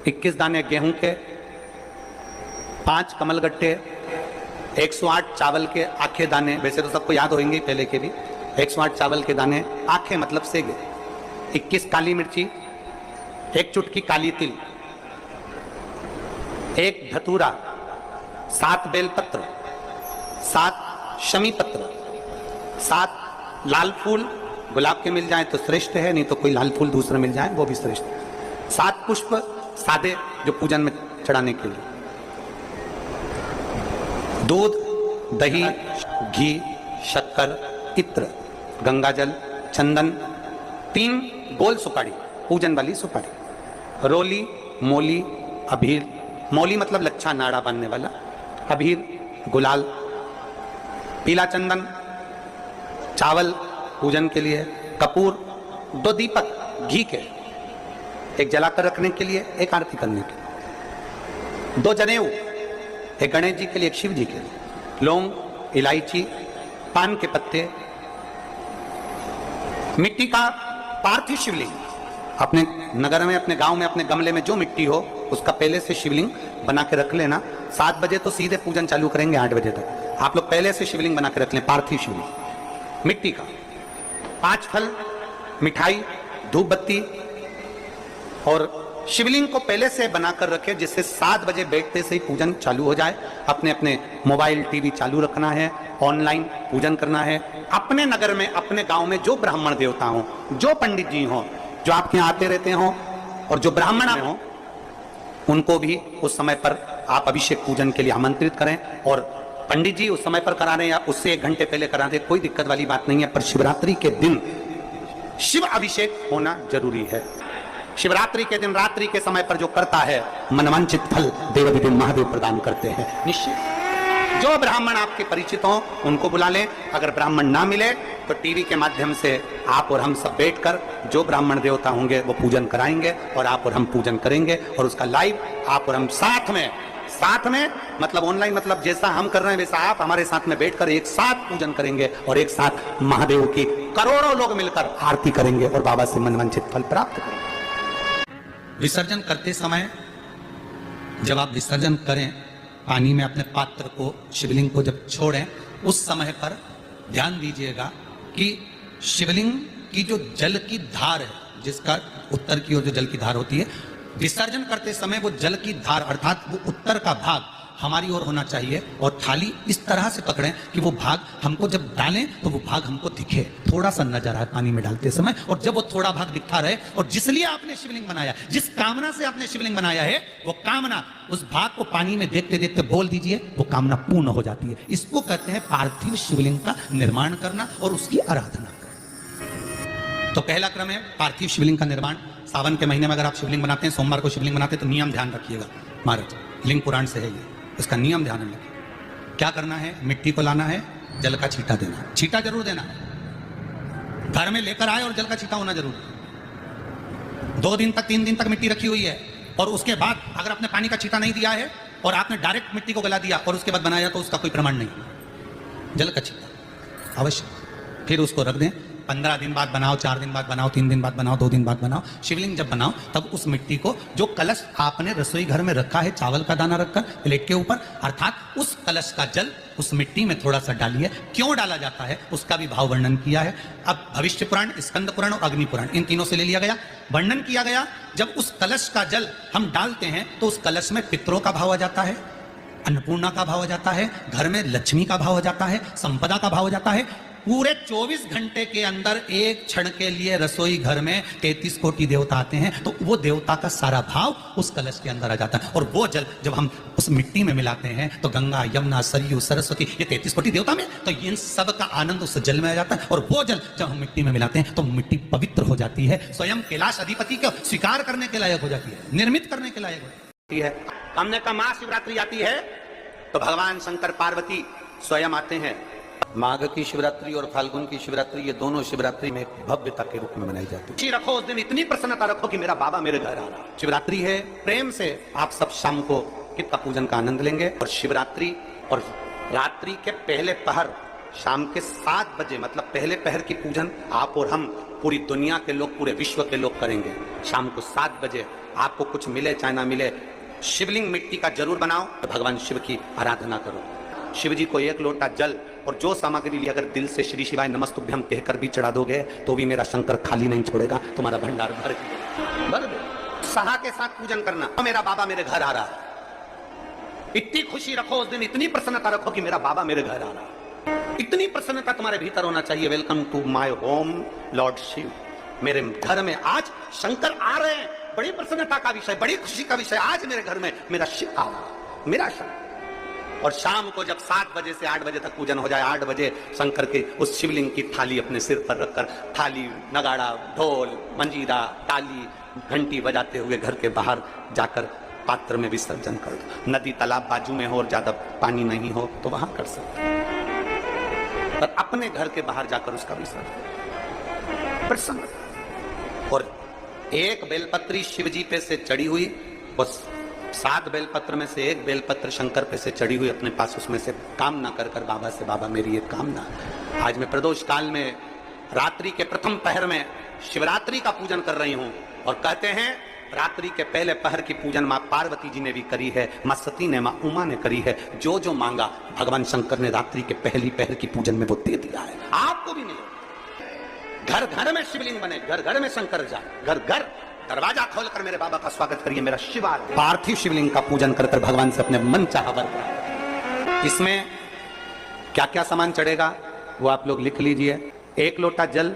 21 दाने गेहूं के, 5 कमलगट्टे, 108 चावल के आखे दाने, वैसे तो सबको याद होंगे पहले के भी, 108 चावल के दाने, आखे मतलब सेगे, 21 काली मिर्ची, 1 चुटकी काली तिल, 1 धतूरा, 7 बेलपत्र, 7 शमी पत्र, 7 लाल फूल, गुलाब के मिल जाए तो श्रेष्ठ है, नहीं तो कोई लाल फूल दूसरा मिल जाए वो भी श्रेष्ठ है, 7 पुष्प सादे जो पूजन में चढ़ाने के लिए, दूध, दही, घी, शक्कर, इत्र, गंगाजल, चंदन, 3 गोल सुपारी, पूजन वाली सुपारी, रोली, मोली, अबीर, मोली मतलब लच्छा नाड़ा बांधने वाला, अबीर, गुलाल, पीला चंदन, चावल पूजन के लिए, कपूर, 2 दीपक घी के, एक जलाकर रखने के लिए, एक आरती करने के लिए, 2 जनेऊ, एक गणेश जी के लिए, एक शिव जी के लिए, लौंग, इलायची, पान के पत्ते, मिट्टी का पार्थिव शिवलिंग, अपने नगर में, अपने गांव में, अपने गमले में जो मिट्टी हो उसका पहले से शिवलिंग बना के रख लेना। 7 बजे तो सीधे पूजन चालू करेंगे, 8 बजे तक आप लोग पहले से शिवलिंग बना के रख लें, पार्थिव शिवलिंग मिट्टी का, 5 फल, मिठाई, धूप बत्ती, और शिवलिंग को पहले से बनाकर रखे जिससे 7 बजे बैठते से ही पूजन चालू हो जाए। अपने अपने मोबाइल टीवी चालू रखना है, ऑनलाइन पूजन करना है। अपने नगर में, अपने गांव में जो ब्राह्मण देवता हो, जो पंडित जी हो, जो आपके यहाँ आते रहते हो, और जो ब्राह्मण हो, उनको भी उस समय पर आप अभिषेक पूजन के लिए आमंत्रित करें। और पंडित जी उस समय पर करा रहे हैं या उससे 1 घंटे पहले करा दे, कोई दिक्कत वाली बात नहीं है, पर शिवरात्रि के दिन शिव अभिषेक होना जरूरी है। शिवरात्रि के दिन रात्रि के समय पर जो करता है, मनवांचित फल देवाधिदेव महादेव प्रदान करते हैं निश्चित। जो ब्राह्मण आपके परिचित हों उनको बुला लें, अगर ब्राह्मण ना मिले तो टीवी के माध्यम से आप और हम सब बैठकर जो ब्राह्मण देवता होंगे वो पूजन कराएंगे, और आप और हम पूजन करेंगे, और उसका लाइव आप और हम साथ में मतलब ऑनलाइन, मतलब जैसा हम कर रहे हैं वैसा आप हमारे साथ में बैठकर एक साथ पूजन करेंगे, और एक साथ महादेव की करोड़ों लोग मिलकर आरती करेंगे और बाबा से मनवांचित फल प्राप्त करेंगे। विसर्जन करते समय जब आप विसर्जन करें, पानी में अपने पात्र को, शिवलिंग को जब छोड़ें, उस समय पर ध्यान दीजिएगा कि शिवलिंग की जो जल की धार है, जिसका उत्तर की ओर जो जल की धार होती है, विसर्जन करते समय वो जल की धार अर्थात वो उत्तर का भाग हमारी ओर होना चाहिए, और थाली इस तरह से पकड़ें कि वो भाग हमको जब डालें तो वो भाग हमको दिखे, थोड़ा सा नजर आए पानी में डालते समय, और जब वो थोड़ा भाग दिखता रहे, और जिसलिए आपने शिवलिंग बनाया, जिस कामना से आपने शिवलिंग बनाया है, वो कामना उस भाग को पानी में देखते देखते बोल दीजिए, वो कामना पूर्ण हो जाती है। इसको कहते हैं पार्थिव शिवलिंग का निर्माण करना और उसकी आराधना करना। तो पहला क्रम है पार्थिव शिवलिंग का निर्माण। सावन के महीने में अगर आप शिवलिंग बनाते हैं, सोमवार को शिवलिंग बनाते हैं, तो नियम ध्यान रखिएगा महाराज, लिंग पुराण से है ये, इसका नियम ध्यान में रखिए। क्या करना है, मिट्टी को लाना है, जल का छींटा देना है, छींटा जरूर देना है, घर में लेकर आए और जल का छींटा होना जरूर है। 2 दिन तक 3 दिन तक मिट्टी रखी हुई है, और उसके बाद अगर आपने पानी का छींटा नहीं दिया है और आपने डायरेक्ट मिट्टी को गला दिया और उसके बाद बनाया, तो उसका कोई प्रमाण नहीं। जल का छींटा अवश्य, फिर उसको रख दें। 15 दिन बाद बनाओ, 4 दिन बाद बनाओ, 3 दिन बाद बनाओ, 2 दिन बाद बनाओ। शिवलिंग जब बनाओ तब उस मिट्टी को, जो कलश आपने रसोई घर में रखा है, चावल का दाना रखकर प्लेट के ऊपर, अर्थात उस कलश का जल उस मिट्टी में थोड़ा सा डालिए। क्यों डाला जाता है उसका भी भाव वर्णन किया है। अब भविष्य पुराण, स्कंद पुराण और अग्नि पुराण, इन तीनों से ले लिया गया, वर्णन किया गया। जब उस कलश का जल हम डालते हैं तो उस कलश में पितरों का भाव आ जाता है, अन्नपूर्णा का भाव हो जाता है, घर में लक्ष्मी का भाव हो जाता है, संपदा का भाव हो जाता है। पूरे 24 घंटे के अंदर एक क्षण के लिए रसोई घर में 33 कोटि देवता आते हैं, तो वो देवता का सारा भाव उस कलश के अंदर आ जाता है। और वो जल जब हम उस मिट्टी में मिलाते हैं तो गंगा, यमुना, सरयू, सरस्वती, ये 33 कोटि देवता में, तो इन सब का आनंद उस जल में आ जाता है। और वो जल जब हम मिट्टी में मिलाते हैं तो मिट्टी पवित्र हो जाती है, स्वयं कैलाश अधिपति को स्वीकार करने के लायक हो जाती है, निर्मित करने के लायक हो जाती है। हमने कहा महाशिवरात्रि आती है तो भगवान शंकर पार्वती स्वयं आते हैं। माघ की शिवरात्रि और फाल्गुन की शिवरात्रि, ये दोनों शिवरात्रि में भव्यता के रूप में मनाई जाती है। रखो उस दिन इतनी प्रसन्नता रखो कि मेरा बाबा मेरे घर आ रहा। शिवरात्रि है, प्रेम से आप सब शाम को कितना पूजन का आनंद लेंगे। और शिवरात्रि और रात्रि के पहले पहर शाम के 7 बजे, मतलब पहले पहर की पूजन आप और हम, पूरी दुनिया के लोग, पूरे विश्व के लोग करेंगे। शाम को 7 बजे आपको कुछ मिले चाहे ना मिले, शिवलिंग मिट्टी का जरूर बनाओ, भगवान शिव की आराधना करो। शिव जी को एक लोटा जल और जो सामग्री ली अगर दिल से श्री शिवाय नमस्तुभ्यम कहकर भी चढ़ा दोगे तो भी मेरा शंकर खाली नहीं छोड़ेगा, तुम्हारा भंडार भर दे। सहा के साथ पूजन करना, मेरा बाबा मेरे घर आ रहा है, इतनी खुशी रखो उस दिन, इतनी प्रसन्नता रखो कि मेरा बाबा मेरे घर आ रहा है। इतनी प्रसन्नता तुम्हारे भीतर होना चाहिए। Welcome to my home lord Shiva, मेरे घर में आज शंकर आ रहे हैं। बड़ी प्रसन्नता का विषय, बड़ी खुशी का विषय, आज मेरे घर में मेरा शिव आ रहा है, मेरा शंकर। और शाम को जब 7 बजे से 8 बजे तक पूजन हो जाए, 8 बजे शंकर के उस शिवलिंग की थाली अपने सिर पर रखकर, थाली, नगाड़ा, ढोल, मंजीरा, ताली, घंटी बजाते हुए घर के बाहर जाकर पात्र में विसर्जन कर दो। नदी तालाब बाजू में हो और ज्यादा पानी नहीं हो तो वहां कर सकते, पर अपने घर के बाहर जाकर उसका विसर्जन प्रसन्न। और एक बेलपत्री शिवजी पे से चढ़ी हुई, बस 7 बेलपत्र में से एक बेलपत्र शंकर पे से चढ़ी हुई अपने पास, उसमें से कामना कर कर बाबा से, बाबा मेरी एक कामना, आज मैं प्रदोष काल में रात्रि के प्रथम पहर में शिवरात्रि का पूजन कर रही हूं। और कहते हैं रात्रि के पहले पहर की पूजन मां पार्वती जी ने भी करी है, मां सती ने, मां उमा ने करी है। जो जो मांगा भगवान शंकर ने रात्रि के पहली पहर की पूजन में वो दे दिया है, आपको भी मिले। घर घर में शिवलिंग बने, घर घर में शंकर जाए, घर घर दरवाजा खोलकर मेरे बाबा का स्वागत करिए, मेरा शिव आ गया। पार्थिव शिवलिंग का पूजन कर भगवान से अपने मन चाहा वर प्राप्त। इसमें क्या क्या सामान चढ़ेगा वो आप लोग लिख लीजिए। 1 लोटा जल,